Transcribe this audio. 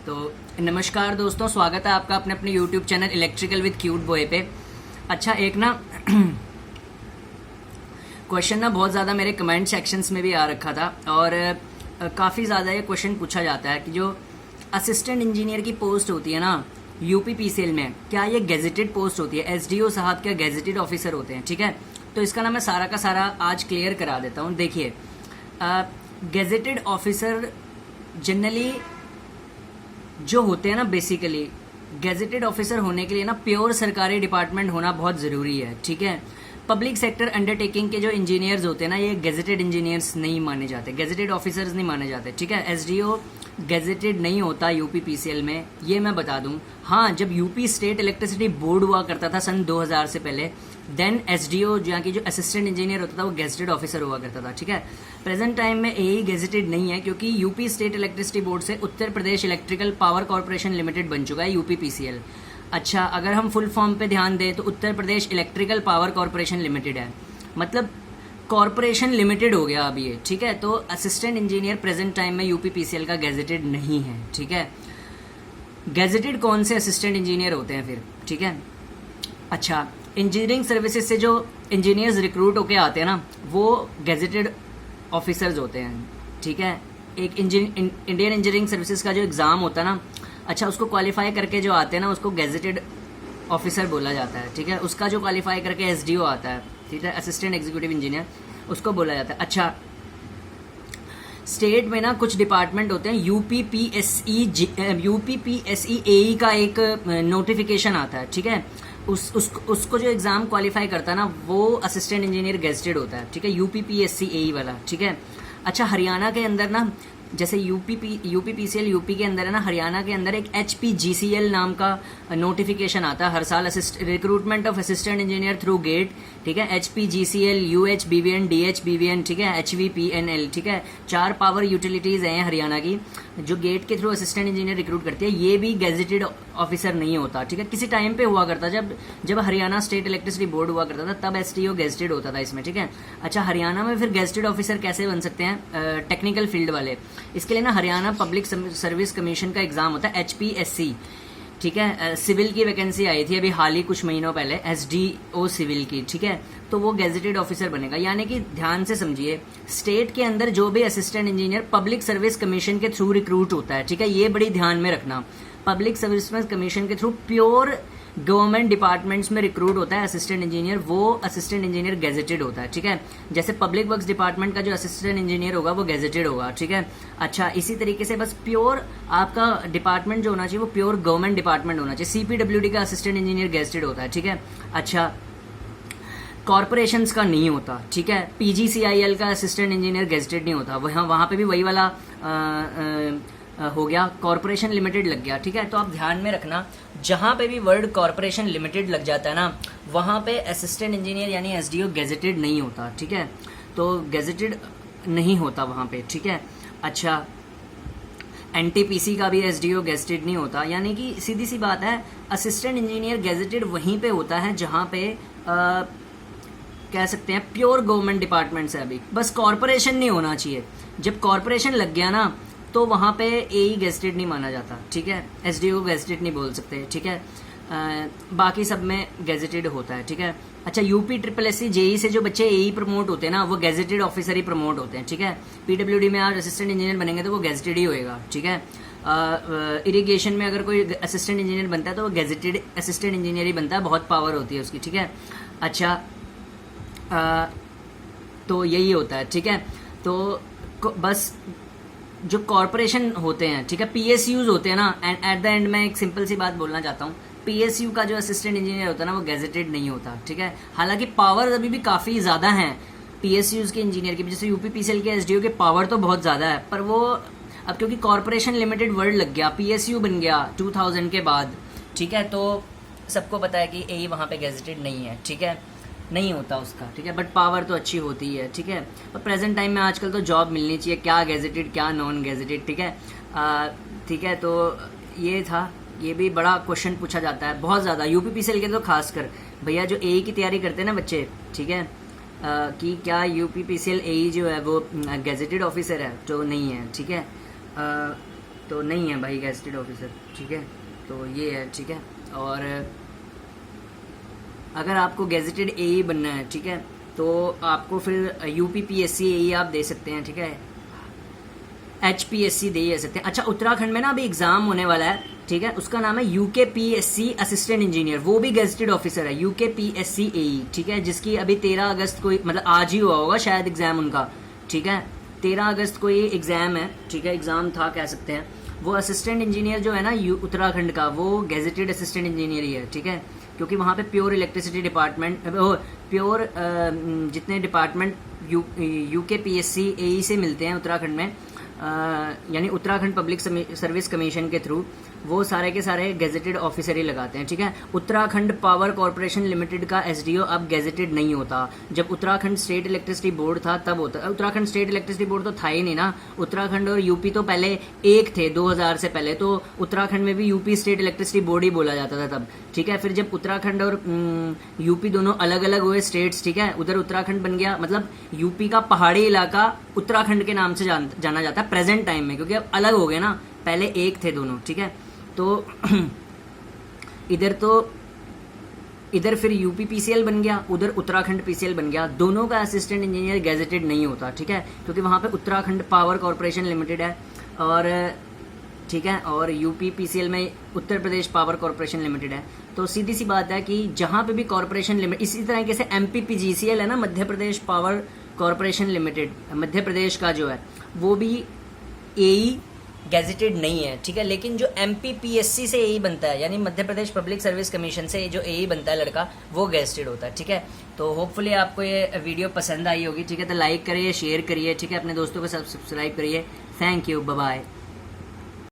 तो नमस्कार दोस्तों, स्वागत है आपका अपने अपने YouTube channel electrical with cute boy पे। अच्छा, एक ना क्वेश्चन ना बहुत ज़्यादा मेरे कमेंट सेक्शंस में भी आ रखा था और काफ़ी ज़्यादा ये क्वेश्चन पूछा जाता है कि जो असिस्टेंट इंजीनियर की पोस्ट होती है ना यूपीपीसीएल में, क्या ये गेजेटेड पोस्ट होती है? एसडीओ साहब क्या गेजेटेड ऑफिसर होते हैं? ठीक है, तो इसका ना मैं सारा का सारा आज क्लियर करा देता हूँ। देखिए, गेजेटेड ऑफिसर जनरली जो होते हैं ना, बेसिकली गेजेटेड ऑफिसर होने के लिए ना प्योर सरकारी डिपार्टमेंट होना बहुत ज़रूरी है। ठीक है, पब्लिक सेक्टर अंडरटेकिंग के जो इंजीनियर्स होते हैं ना, ये गेजेटेड इंजीनियर्स नहीं माने जाते, गेजेटेड ऑफिसर्स नहीं माने जाते। ठीक है, एसडीओ गेजेटेड नहीं होता यूपीपीसीएल में, ये मैं बता दूं। हाँ, जब यूपी स्टेट इलेक्ट्रिसिटी बोर्ड हुआ करता था सन 2000 से पहले, देन एसडीओ जहाँ की जो असिस्टेंट इंजीनियर होता था वो गेजेटेड ऑफिसर हुआ करता था। ठीक है, प्रेजेंट टाइम में एई गेजेटेड नहीं है क्योंकि यूपी स्टेट इलेक्ट्रिसिटी बोर्ड से Uttar Pradesh electrical power corporation limited बन चुका है यूपीपीसीएल। अच्छा, अगर हम फुल फॉर्म पे ध्यान दें तो Uttar Pradesh electrical power corporation limited है, मतलब कॉर्पोरेशन लिमिटेड हो गया अब ये। ठीक है, तो असिस्टेंट इंजीनियर प्रेजेंट टाइम में यूपीपीसीएल का गेजेटेड नहीं है। ठीक है, गेजेटेड कौन से असिस्टेंट इंजीनियर होते हैं फिर? ठीक है, अच्छा, इंजीनियरिंग सर्विसेज से जो इंजीनियर्स रिक्रूट होके आते हैं ना, वो गेजेटेड ऑफिसर्स होते हैं। ठीक है, एक इंडियन इंजीनियरिंग सर्विसेज का जो एग्ज़ाम होता है ना, अच्छा, उसको क्वालिफाई करके जो आते हैं ना, उसको गेजेटेड ऑफिसर बोला जाता है। ठीक है, उसका जो क्वालिफाई करके एसडीओ आता है, ठीक है, असिस्टेंट एग्जीक्यूटिव इंजीनियर, उसको बोला जाता है। अच्छा, स्टेट में ना कुछ डिपार्टमेंट होते हैं, यूपीपीएसई एई का एक नोटिफिकेशन आता है। ठीक है, उसको जो एग्जाम क्वालिफाई करता है ना, वो असिस्टेंट इंजीनियर गेजेटेड होता है। ठीक है, यूपीपीएससी एई वाला। ठीक है, अच्छा, हरियाणा के अंदर ना, जैसे यूपीपीसीएल यूपी के अंदर है ना, हरियाणा के अंदर एक एचपीजीसीएल नाम का नोटिफिकेशन आता है हर साल, recruitment of assistant engineer through GATE. ठीक है, एचपीजीसीएल, यूएचबीवीएन, डीएचबीवीएन, ठीक है, एचवीपीएनएल। ठीक है, 4 पावर यूटिलिटीज हैं हरियाणा की जो गेट के थ्रू असिस्टेंट इंजीनियर रिक्रूट करती है। ये भी गेजेटेड ऑफिसर नहीं होता। ठीक है, किसी टाइम पे हुआ करता, जब हरियाणा स्टेट इलेक्ट्रिसिटी बोर्ड हुआ करता था, तब एसटीओ गेजेटेड होता था इसमें। ठीक है, अच्छा, हरियाणा में फिर गेजेटेड ऑफिसर कैसे बन सकते हैं? टेक्निकल फील्ड वाले। इसके लिए ना हरियाणा पब्लिक सर्विस कमीशन का एग्जाम होता है, एचपीएससी। ठीक है, सिविल की वैकेंसी आई थी अभी हाल ही कुछ महीनों पहले, एसडीओ सिविल की। ठीक है, तो वो गेजेटेड ऑफिसर बनेगा। यानी कि ध्यान से समझिए, स्टेट के अंदर जो भी assistant engineer public service commission के थ्रू रिक्रूट होता है, ठीक है, ये बड़ी ध्यान में रखना, पब्लिक सर्विस कमीशन के थ्रू प्योर गवर्नमेंट डिपार्टमेंट्स में रिक्रूट होता है असिस्टेंट इंजीनियर, वो असिस्टेंट इंजीनियर गेजेटेड होता है। ठीक है, जैसे पब्लिक वर्क्स डिपार्टमेंट का जो असिस्टेंट इंजीनियर होगा वो गेजेटेड होगा। ठीक है, अच्छा, इसी तरीके से बस प्योर आपका डिपार्टमेंट जो होना चाहिए वो प्योर गवर्नमेंट डिपार्टमेंट होना चाहिए। सीपीडब्ल्यूडी का असिस्टेंट इंजीनियर गेजेटेड होता है। ठीक है, अच्छा, कॉर्पोरेशंस का नहीं होता। ठीक है, पीजीसीआईएल का असिस्टेंट इंजीनियर गेजेटेड नहीं होता, वहां पे भी वही वाला हो गया, कॉर्पोरेशन लिमिटेड लग गया। ठीक है, तो आप ध्यान में रखना, जहां पे भी वर्ड कॉर्पोरेशन लिमिटेड लग जाता है ना, वहां पे असिस्टेंट इंजीनियर यानी एसडीओ गेजेटेड नहीं होता। ठीक है, तो गेजेटेड नहीं होता वहां पे। ठीक है, अच्छा, एनटीपीसी का भी एसडीओ गेजेटेड नहीं होता। यानी कि सीधी सी बात है, असिस्टेंट इंजीनियर गेजेटेड वहीं पे होता है जहां पे कह सकते हैं प्योर गवर्नमेंट डिपार्टमेंट है। अभी बस कॉर्पोरेशन नहीं होना चाहिए। जब कॉर्पोरेशन लग गया ना, तो वहां पे एई गेजेटेड नहीं माना जाता। ठीक है, एसडीओ गेजेटेड नहीं बोल सकते। ठीक है, बाकी सब में गेजेटेड होता है। ठीक है, अच्छा, यूपी ट्रिपल एससी जेई से जो बच्चे एई प्रमोट होते हैं ना, वो गेजेटेड ऑफिसर ही प्रमोट होते हैं। ठीक है, पीडब्ल्यूडी में आप असिस्टेंट इंजीनियर बनेंगे तो वो गेजेटेड ही होएगा। ठीक है, इरिगेशन में अगर कोई असिस्टेंट इंजीनियर बनता है तो वो गेजेटेड असिस्टेंट इंजीनियर ही बनता है, बहुत पावर होती है उसकी। ठीक है, अच्छा, तो यही होता है। ठीक है, तो बस जो कॉर्पोरेशन होते हैं, ठीक है, पीएसयूज होते हैं ना, एंड एट द एंड मैं एक सिंपल सी बात बोलना चाहता हूँ, पीएसयू का जो असिस्टेंट इंजीनियर होता है ना, वो गेजेटेड नहीं होता। ठीक है, हालांकि पावर अभी भी काफी ज्यादा है पीएसयूज के इंजीनियर की, जैसे यूपीपीसीएल के एसडीओ के पावर तो बहुत ज्यादा है, पर वो अब क्योंकि कॉर्पोरेशन लिमिटेड वर्ड लग गया, पीएसयू बन गया 2000 के बाद। ठीक है, तो सबको पता है कि एई वहां पे गेजेटेड नहीं है। ठीक है, नहीं होता उसका। ठीक है, बट पावर तो अच्छी होती है। ठीक है, पर प्रेजेंट टाइम में आजकल तो जॉब मिलनी चाहिए, क्या गेजेटेड क्या नॉन गेजेटेड। ठीक है, ठीक है, तो ये था, ये भी बड़ा क्वेश्चन पूछा जाता है बहुत ज़्यादा यूपीपीसीएल के, तो खासकर भैया जो एई की तैयारी करते हैं ना बच्चे, ठीक है, कि क्या यूपीपीसीएल एई जो है वो गेजेटेड ऑफिसर है? तो नहीं है। ठीक है, तो नहीं है भाई गेजेटेड ऑफिसर, ठीक है। तो ये है, ठीक है। और अगर आपको गेजेटेड एई बनना है, ठीक है, तो आपको फिर यूपीपीएससी एई आप दे सकते हैं, ठीक है, एचपीएससी दे सकते हैं। अच्छा, उत्तराखंड में ना अभी एग्जाम होने वाला है, ठीक है, उसका नाम है यूकेपीएससी असिस्टेंट इंजीनियर, वो भी गेजेटेड ऑफिसर है, यूकेपीएससी एई, ठीक है, जिसकी अभी 13 अगस्त को, मतलब आज ही हुआ होगा शायद एग्जाम उनका, ठीक है, 13 अगस्त को ये एग्जाम है, ठीक है, एग्जाम था कह सकते हैं। वो असिस्टेंट इंजीनियर जो है ना उत्तराखंड का, वो गेजेटेड असिस्टेंट इंजीनियर ही है, ठीक है, क्योंकि वहाँ पे प्योर इलेक्ट्रिसिटी डिपार्टमेंट, प्योर जितने डिपार्टमेंट यूकेपीएससी एई से मिलते हैं उत्तराखंड में, यानी उत्तराखंड पब्लिक सर्विस कमीशन के थ्रू, वो सारे के सारे गेजेटेड ऑफिसर ही लगाते हैं, ठीक है। उत्तराखंड पावर कॉर्पोरेशन लिमिटेड का एसडीओ अब गेजेटेड नहीं होता। जब उत्तराखंड स्टेट इलेक्ट्रिसिटी बोर्ड था तब होता। उत्तराखंड स्टेट इलेक्ट्रिसिटी बोर्ड तो था ही नहीं ना, उत्तराखंड और यूपी तो पहले एक थे 2000 से पहले, तो उत्तराखंड में भी यूपी स्टेट इलेक्ट्रिसिटी बोर्ड ही बोला जाता था तब, ठीक है। फिर जब उत्तराखंड और यूपी दोनों अलग अलग हुए स्टेट्स, ठीक है, उधर उत्तराखंड बन गया, मतलब यूपी का पहाड़ी इलाका उत्तराखंड के नाम से जाना जाता है प्रेजेंट टाइम में, क्योंकि अब अलग हो गए ना, पहले एक थे दोनों, ठीक है। तो इधर फिर यूपी पीसीएल बन गया, उधर उत्तराखंड पीसीएल बन गया। दोनों का असिस्टेंट इंजीनियर गेजेटेड नहीं होता, ठीक है, क्योंकि वहां पे उत्तराखंड पावर कॉर्पोरेशन लिमिटेड है, और ठीक है, और यूपी पीसीएल में Uttar Pradesh power corporation limited है। तो सीधी सी बात है कि जहां पे भी कॉर्पोरेशन लिमिटेड, इसी तरीके से एमपीपीजीसीएल है ना, Madhya Pradesh power corporation limited, Madhya Pradesh का जो है, वो भी एई गेजेटेड नहीं है, ठीक है। लेकिन जो एमपीपीएससी से एई बनता है, यानी Madhya Pradesh public service commission से जो एई बनता है लड़का, वो गेजेटेड होता है, ठीक है। तो होपफुली आपको ये वीडियो पसंद आई होगी, ठीक है। तो लाइक करिए, शेयर करिए, ठीक है, अपने दोस्तों के साथ सब्सक्राइब करिए। Thank you, bye bye.